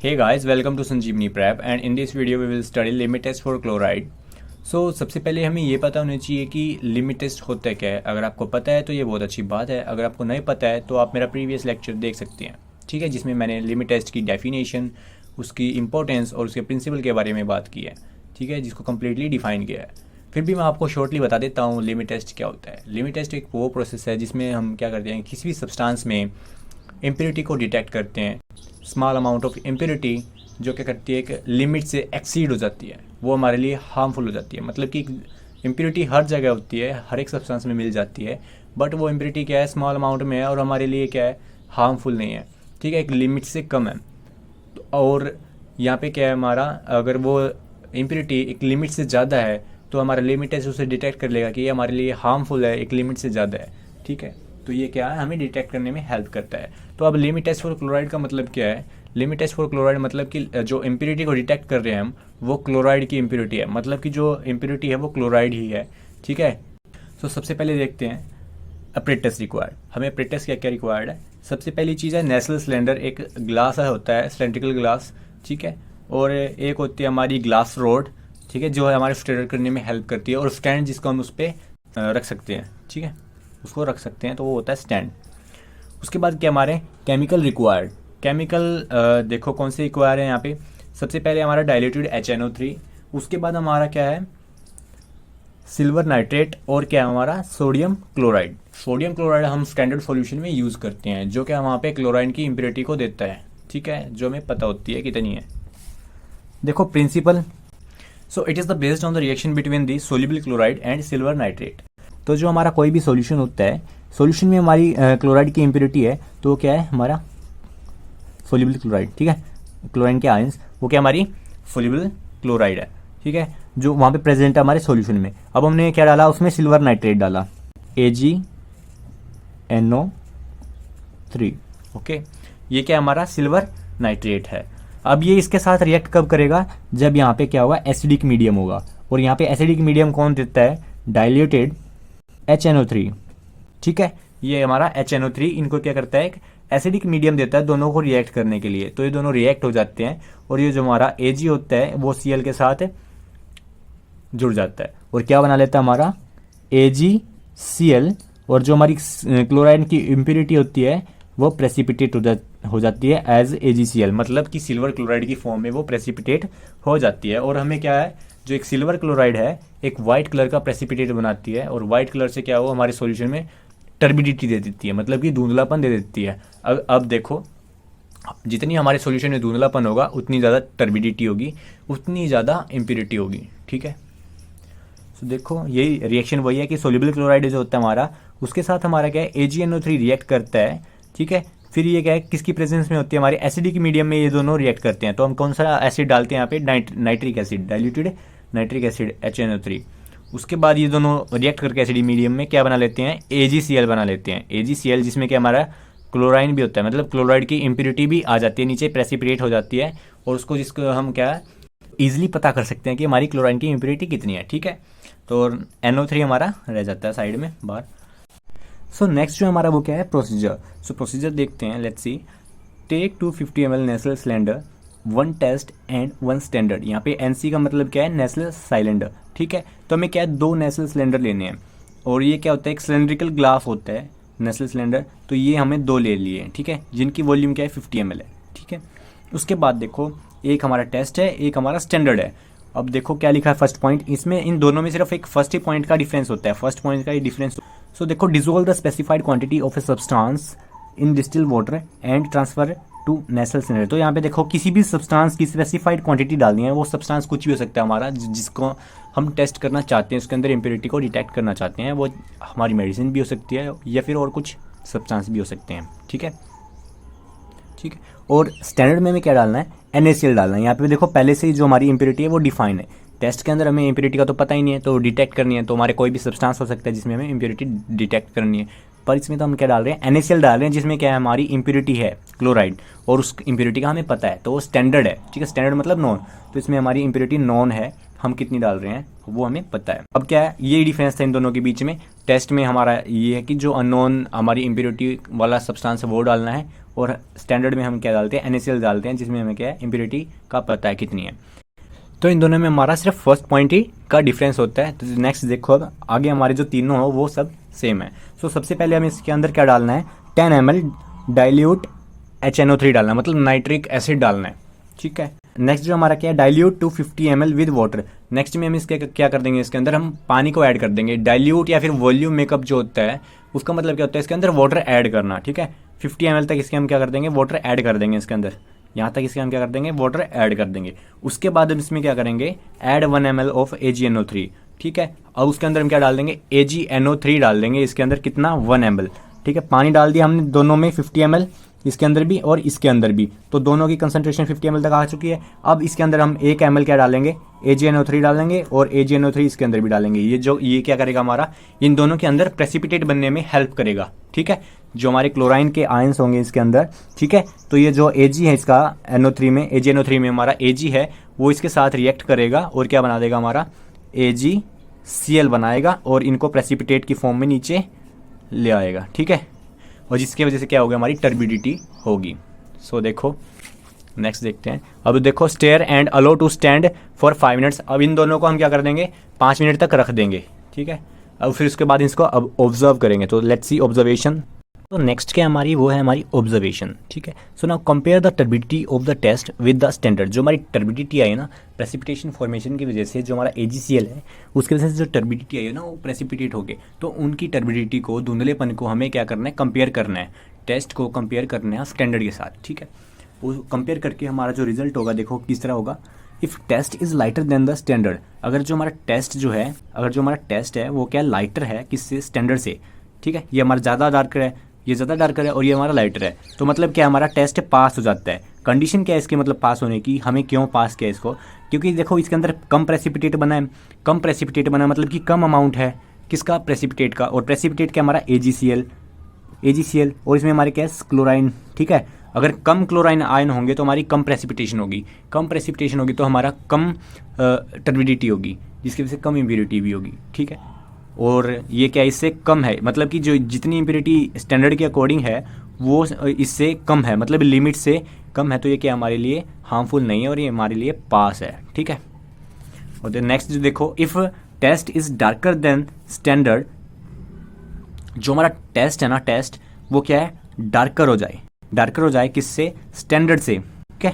Hey guys, welcome to Sanjeevani Prep and in this video we will study limit test for chloride. सबसे पहले हमें ये पता होना चाहिए कि लिमिट टेस्ट होता क्या है। अगर आपको पता है तो ये बहुत अच्छी बात है, अगर आपको नहीं पता है तो आप मेरा प्रीवियस लेक्चर देख सकते हैं, ठीक है, जिसमें मैंने लिमिट टेस्ट की डेफिनेशन, उसकी इंपॉर्टेंस और उसके प्रिंसिपल के बारे में बात की है, ठीक है, जिसको कम्प्लीटली डिफाइन किया है। फिर भी मैं आपको शॉर्टली बता देता हूँ लिमिट टेस्ट क्या होता है। लिमिट टेस्ट एक वो प्रोसेस है जिसमें हम क्या करते हैं, किसी भी सब्सटेंस में इम्प्योरिटी को डिटेक्ट करते हैं। स्मॉल अमाउंट ऑफ इम्प्योरिटी जो क्या करती है, एक लिमिट से एक्सीड हो जाती है, वो हमारे लिए हार्मफुल हो जाती है। मतलब कि इम्प्योरिटी हर जगह होती है, हर एक सब्सटेंस में मिल जाती है, बट वो इम्प्योरिटी क्या है, स्मॉल अमाउंट में है और हमारे लिए क्या है, हार्मफुल नहीं है, ठीक है, एक लिमिट से कम है। और यहाँ पे क्या है हमारा, अगर वो इम्प्योरिटी एक लिमिट से ज़्यादा है तो हमारा लिमिट टेस्ट उसे डिटेक्ट कर लेगा कि ये हमारे लिए हार्मफुल है, एक लिमिट से ज़्यादा है, ठीक है। तो ये क्या है, हमें डिटेक्ट करने में हेल्प करता है। तो अब लिमिट टेस्ट फॉर क्लोराइड का मतलब क्या है? लिमिट टेस्ट फॉर क्लोराइड मतलब कि जो इम्प्योरिटी को डिटेक्ट कर रहे हैं हम, वो क्लोराइड की इम्प्योरिटी है, मतलब कि जो इम्प्योरिटी है वो क्लोराइड ही है, ठीक है। तो सबसे पहले देखते हैं अप्रेट टेस्ट रिक्वायर्ड। हमें अप्रेट टेस्ट क्या क्या रिक्वायर्ड है? सबसे पहली चीज़ है नेशनल सिलेंडर, एक ग्लास होता है, सिलेंड्रिकल ग्लास, ठीक है, और एक होती है हमारी ग्लास रोड, ठीक है, जो है हमारे स्टेयर करने में हेल्प करती है, और स्टैंड जिसको हम उस पर रख सकते हैं, ठीक है, उसको रख सकते हैं, तो वो होता है स्टैंड। उसके बाद क्या हमारे केमिकल रिक्वायर्ड। केमिकल देखो कौन से रिक्वायर है यहाँ पे। सबसे पहले हमारा डाइल्यूटेड HNO3, उसके बाद हमारा क्या है, सिल्वर नाइट्रेट, और क्या है हमारा सोडियम क्लोराइड। सोडियम क्लोराइड हम स्टैंडर्ड सॉल्यूशन में यूज़ करते हैं, जो कि वहाँ पे क्लोराइड की इम्प्योरिटी को देता है, ठीक है, जो हमें पता होती है कितनी है। देखो principle, so it is the based on the reaction between the soluble chloride and silver nitrate. तो जो हमारा कोई भी सॉल्यूशन होता है, सॉल्यूशन में हमारी क्लोराइड की इम्प्योरिटी है, तो क्या है हमारा सोल्यूबल क्लोराइड, ठीक है, क्लोराइड के आयंस, वो क्या हमारी सोल्यूबल क्लोराइड है, ठीक है, जो वहाँ पे प्रेजेंट है हमारे सॉल्यूशन में। अब हमने क्या डाला उसमें, सिल्वर नाइट्रेट डाला, AgNO3, ओके, ये क्या हमारा सिल्वर नाइट्रेट है। अब ये इसके साथ रिएक्ट कब करेगा, जब यहाँ पे क्या होगा, एसिडिक मीडियम होगा, और यहाँ पे एसिडिक मीडियम कौन देता है, डाइल्यूटेड HNO3, ठीक है, ये हमारा HNO3 इनको क्या करता है, एक एसिडिक मीडियम देता है दोनों को रिएक्ट करने के लिए। तो ये दोनों रिएक्ट हो जाते हैं, और ये जो हमारा Ag होता है वो Cl के साथ जुड़ जाता है, और क्या बना लेता है हमारा AgCl, और जो हमारी क्लोराइड की इम्प्योरिटी होती है वो प्रेसिपिटेट हो जाती है एज AgCl, मतलब कि सिल्वर क्लोराइड की फॉर्म में वो प्रेसिपिटेट हो जाती है। और हमें क्या है, जो एक सिल्वर क्लोराइड है एक वाइट कलर का प्रेसिपिटेट बनाती है, और वाइट कलर से क्या हो, हमारे सॉल्यूशन में टर्बिडिटी दे देती है, मतलब कि धुंधलापन दे देती है। अब देखो, जितनी हमारे सॉल्यूशन में धुंधलापन होगा उतनी ज़्यादा टर्बिडिटी होगी, उतनी ज़्यादा इम्प्योरिटी होगी, ठीक है। तो देखो यही रिएक्शन वही है कि सोल्यूबल क्लोराइड जो होता है हमारा, उसके साथ हमारा क्या है, AgNO3 रिएक्ट करता है, ठीक है। फिर ये क्या है, किसकी प्रेजेंस में होती है, हमारे एसिडिक मीडियम में ये दोनों रिएक्ट करते हैं। तो हम कौन सा एसिड डालते हैं यहाँ पे, nitric acid, diluted nitric acid HNO3। उसके बाद ये दोनों रिएक्ट करके एसिडिक मीडियम में क्या बना लेते हैं, AgCl बना लेते हैं, AgCl, जिसमें क्या हमारा क्लोराइन भी होता है, मतलब क्लोराइड की इम्प्योरिटी भी आ जाती है, नीचे प्रेसिपिटेट हो जाती है, और उसको जिसको हम क्या ईजिली पता कर सकते हैं कि हमारी क्लोराइन की इम्प्योरिटी कितनी है, ठीक है। तो NO3 हमारा रह जाता है साइड में बाहर। सो नेक्स्ट जो हमारा वो क्या है, प्रोसीजर। सो प्रोसीजर देखते हैं, let's see. Take 250 ml national cylinder, 1 test and 1 standard. यहाँ पे NC का मतलब क्या है, नेशनल सिलेंडर, ठीक है। तो हमें क्या है, 2 नेशनल सिलेंडर लेने हैं, और ये क्या होता है, एक सिलेंड्रिकल ग्लास होता है नेशनल सिलेंडर, तो ये हमें 2 ले लिए, ठीक है, जिनकी वॉल्यूम क्या है 50 ml है, ठीक है। उसके बाद देखो, एक हमारा टेस्ट है, एक हमारा स्टैंडर्ड है। अब देखो क्या लिखा है फर्स्ट पॉइंट, इसमें इन दोनों में सिर्फ एक फर्स्ट ही पॉइंट का डिफरेंस होता है, फर्स्ट पॉइंट का ही डिफरेंस। सो देखो, dissolve the specified quantity of a substance in distil water and transfer to national cylinder. तो यहाँ पे देखो, किसी भी सब्सटेंस की स्पेसिफाइड क्वांटिटी डालनी है, वो सब्सटेंस कुछ भी हो सकता है हमारा, जिसको हम टेस्ट करना चाहते हैं, उसके अंदर इम्प्योरिटी को डिटेक्ट करना चाहते हैं, वो हमारी मेडिसिन भी हो सकती है या फिर और कुछ सब्सटेंस भी हो सकते हैं, ठीक है, ठीक है। और स्टैंडर्ड में हमें क्या डालना है, NaCl डालना है। यहाँ पे देखो पहले से ही जो हमारी इम्प्योरिटी है वो डिफाइन है, टेस्ट के अंदर हमें इम्प्योरिटी का तो पता ही नहीं है, तो डिटेक्ट करनी है, तो हमारे कोई भी सब्सटेंस हो सकता है जिसमें हमें इम्प्योरिटी डिटेक्ट करनी है, पर इसमें तो हम क्या डाल रहे हैं, NaCl डाल रहे हैं, जिसमें क्या है, हमारी इम्प्योरिटी है क्लोराइड, और उस इम्प्योरिटी का हमें पता है, तो वो स्टैंडर्ड है, ठीक है, स्टैंडर्ड मतलब नॉन, तो इसमें हमारी इम्प्योरिटी नॉन है, हम कितनी डाल रहे हैं वो हमें पता है। अब क्या है, ये डिफरेंस था इन दोनों के बीच में। टेस्ट में हमारा ये है कि जो अननोन हमारी इम्प्योरिटी वाला सब्सटेंस है वो डालना है, और स्टैंडर्ड में हम क्या डालते हैं, NaCl डालते हैं, जिसमें हमें क्या है इम्प्योरिटी का पता है कितनी है। तो इन दोनों में हमारा सिर्फ फर्स्ट पॉइंट ही का डिफरेंस होता है। तो नेक्स्ट देखो, अब आगे हमारे जो तीनों हो वो सब सेम है। सो सबसे पहले हमें इसके अंदर क्या डालना है, 10 ml डाइल्यूट HNO3 डालना है, मतलब नाइट्रिक एसिड डालना है, ठीक है। नेक्स्ट जो हमारा क्या है, dilute 250 ml with water. Next में हम इसके क्या कर देंगे, इसके अंदर हम पानी को ऐड कर देंगे। डाइल्यूट या फिर वॉल्यूम मेकअप जो होता है उसका मतलब क्या होता है, इसके अंदर वाटर ऐड करना, ठीक है। 50 ml तक इसके हम क्या कर देंगे, वाटर ऐड कर देंगे इसके अंदर, यहाँ तक इसके हम क्या कर देंगे, वाटर ऐड कर देंगे। उसके बाद हम इसमें क्या करेंगे, ऐड 1 ml ऑफ AgNO3, ठीक है। अब उसके अंदर हम क्या डाल देंगे, AgNO3 डाल देंगे इसके अंदर, कितना, 1 ml, ठीक है। पानी डाल दिया हमने दोनों में 50 ml, इसके अंदर भी और इसके अंदर भी, तो दोनों की कंसंट्रेशन 50 ml तक आ चुकी है। अब इसके अंदर हम 1 ml क्या डालेंगे, AgNO3 डालेंगे, और AgNO3 इसके अंदर भी डालेंगे। ये क्या करेगा, हमारा इन दोनों के अंदर प्रेसिपिटेट बनने में हेल्प करेगा, ठीक है। जो हमारे क्लोराइन के आयंस होंगे इसके अंदर, ठीक है। तो ये जो Ag है इसका NO3 में, AgNO3 में हमारा Ag है, वो इसके साथ रिएक्ट करेगा और क्या बना देगा, हमारा AgCl बनाएगा, और इनको प्रेसिपिटेट की फॉर्म में नीचे ले आएगा, ठीक है। और जिसकी वजह से क्या होगा, हमारी टर्बिडिटी होगी। सो देखो नेक्स्ट देखते हैं। अब देखो, stir and allow to stand for 5 minutes. अब इन दोनों को हम क्या कर देंगे, 5 मिनट तक रख देंगे, ठीक है। अब फिर उसके बाद इसको अब ऑब्जर्व करेंगे। तो लेट्स सी ऑब्जर्वेशन। तो नेक्स्ट क्या हमारी, वो है हमारी ऑब्जर्वेशन, ठीक है। So now compare the turbidity of the test with the standard. जो हमारी टर्बिडिटी आई है ना, प्रेसिपिटेशन फॉर्मेशन की वजह से, जो हमारा AgCl है उसकी वजह से जो टर्बिडिटी आई है ना, वो प्रेसिपिटेट हो गए, तो उनकी टर्बिडिटी को, धुंधलेपन को हमें क्या करना है, कंपेयर करना है, टेस्ट को कंपेयर करना है स्टैंडर्ड के साथ, ठीक है। वो कंपेयर करके हमारा जो रिजल्ट होगा, देखो किस तरह होगा। If test is lighter than the standard, अगर जो हमारा टेस्ट जो है, अगर जो हमारा टेस्ट है वो क्या लाइटर है किससे, स्टैंडर्ड से, ठीक है। ये हमारा ज़्यादा डार्कर है, ये ज़्यादा डार्कर है, और ये हमारा लाइटर है, तो मतलब क्या, हमारा टेस्ट पास हो जाता है। कंडीशन क्या है इसकी, मतलब पास होने की, हमें क्यों पास किया इसको, क्योंकि देखो इसके अंदर कम प्रेसिपिटेट बना है। कम प्रेसिपिटेट बना मतलब कि कम अमाउंट है किसका, प्रेसिपिटेट का, और प्रेसिपिटेट क्या हमारा AgCl, और इसमें हमारे क्या है, क्लोराइन, ठीक है। अगर कम क्लोराइन आयन होंगे तो हमारी कम प्रेसिपिटेशन होगी, कम प्रेसिपिटेशन होगी तो हमारा कम टर्बिडिटी होगी, जिसकी वजह से कम इम्प्योरिटी भी होगी, ठीक है। और ये क्या इससे कम है, मतलब कि जो जितनी इम्प्योरिटी स्टैंडर्ड के अकॉर्डिंग है वो इससे कम है, मतलब लिमिट से कम है, तो ये क्या हमारे लिए हार्मफुल नहीं है, और ये हमारे लिए पास है, ठीक है। और नेक्स्ट देखो, if test is darker than standard, जो हमारा टेस्ट है ना, टेस्ट वो क्या है, डार्कर हो जाए किससे, स्टैंडर्ड से, ठीक है।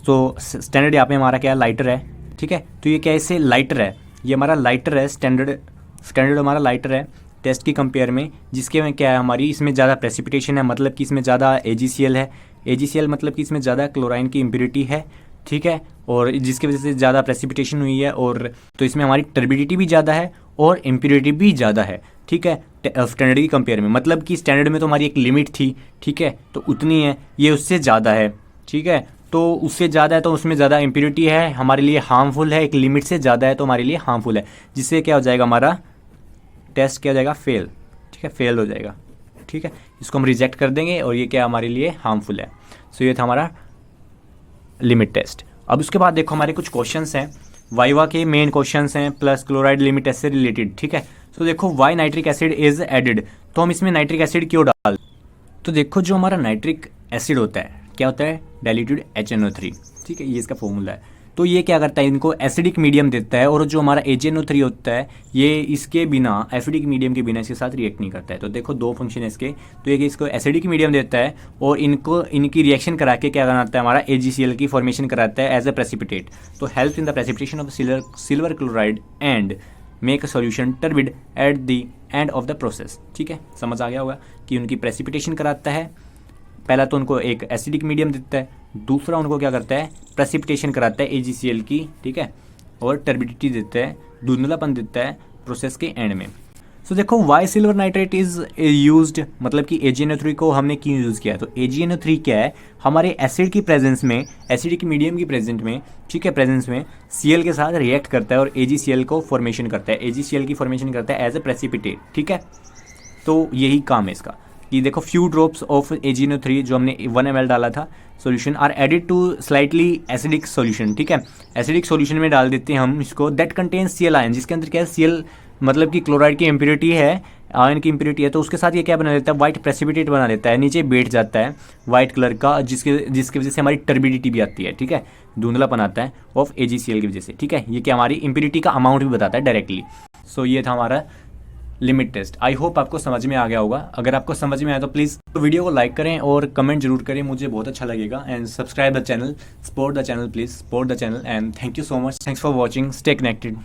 तो स्टैंडर्ड यहाँ पे हमारा क्या है, लाइटर है, ठीक है। तो ये क्या है, इससे लाइटर है, ये हमारा लाइटर है, स्टैंडर्ड हमारा लाइटर है टेस्ट की कंपेयर में, जिसके में क्या है, हमारी इसमें ज़्यादा प्रेसिपिटेशन है, मतलब कि इसमें ज़्यादा AgCl है, AgCl मतलब कि इसमें ज़्यादा क्लोराइन की इम्प्योरिटी है, ठीक है, और जिसकी वजह से ज़्यादा प्रेसिपिटेशन हुई है, और तो इसमें हमारी टर्बिडिटी भी ज़्यादा है और इम्प्योरिटी भी ज़्यादा है, ठीक है, स्टैंडर्ड की कंपेयर में। मतलब कि स्टैंडर्ड में तो हमारी एक लिमिट थी, ठीक है, तो उतनी है, ये उससे ज़्यादा है, ठीक है। तो उससे ज़्यादा है तो उसमें ज़्यादा इम्प्योरिटी है, हमारे लिए हार्मफुल है, एक लिमिट से ज़्यादा है तो हमारे लिए हार्मफुल है, जिससे क्या हो जाएगा, हमारा टेस्ट क्या हो जाएगा, फेल, ठीक है, फेल हो जाएगा, ठीक है। इसको हम रिजेक्ट कर देंगे, और ये क्या हमारे लिए हार्मफुल है। सो ये था हमारा लिमिट टेस्ट। अब उसके बाद देखो हमारे कुछ क्वेश्चंस हैं, वाइवा के मेन क्वेश्चंस हैं, प्लस क्लोराइड लिमिट टेस्ट से रिलेटेड, ठीक है। सो देखो, why nitric acid is added, तो हम इसमें नाइट्रिक एसिड क्यों डाल, तो देखो जो हमारा नाइट्रिक एसिड होता है क्या होता है, डाइल्यूटेड HNO3, ठीक है, ये इसका फॉर्मूला है। तो ये क्या करता है, इनको एसिडिक मीडियम देता है, और जो हमारा AgNO3 होता है ये इसके बिना, एसिडिक मीडियम के बिना इसके साथ रिएक्ट नहीं करता है। तो देखो दो फंक्शन है इसके, तो ये इसको एसिडिक मीडियम देता है और इनकी रिएक्शन करा के क्या बनाता है, हमारा AgCl की फॉर्मेशन कराता है एज ए प्रेसिपिटेट। तो help in the precipitation of silver chloride and make a solution turbid at the end of the process, ठीक है, समझ आ गया होगा कि उनकी प्रेसिपिटेशन कराता है। पहला तो उनको एक एसिडिक मीडियम देता है, दूसरा उनको क्या करता है, प्रेसिपिटेशन कराता है AgCl की, ठीक है, और टर्बिडिटी देता है, धुंधलापन देता है प्रोसेस के एंड में। सो देखो, why silver nitrate is used, मतलब कि AgNO3 को हमने क्यों यूज़ किया, तो AgNO3 क्या है, हमारे एसिड की प्रेजेंस में, एसिडिक मीडियम की प्रेजेंट में, ठीक है, प्रेजेंस में Cl के साथ रिएक्ट करता है और AgCl को फॉर्मेशन करता है, AgCl की फॉर्मेशन करता है एज ए प्रेसिपिटेट, ठीक है। तो यही काम है इसका। कि देखो फ्यू ड्रॉप्स ऑफ AgNO3 जो हमने 1 ml डाला था solution are added to slightly acidic solution, ठीक है, एसिडिक सॉल्यूशन में डाल देते हैं हम इसको, दैट कंटेन्स Cl आयन, जिसके अंदर क्या है Cl मतलब कि क्लोराइड की इम्प्योरिटी है, आयन की इम्प्योरिटी है, तो उसके साथ ये क्या बना देता है, वाइट प्रेसिपिटेट बना देता है, नीचे बैठ जाता है वाइट कलर का, जिसकी वजह से हमारी टर्बिडिटी भी आती है, ठीक है, धुंधलापन आता है ऑफ AgCl की वजह से, ठीक है। ये क्या हमारी इम्प्योरिटी का अमाउंट भी बताता है डायरेक्टली। सो ये था हमारा लिमिट टेस्ट। आई होप आपको समझ में आ गया होगा। अगर आपको समझ में आया तो प्लीज़ वीडियो को लाइक करें और कमेंट जरूर करें, मुझे बहुत अच्छा लगेगा। And subscribe the channel, support the channel, please support the channel. And thank you so much, thanks for watching, stay connected.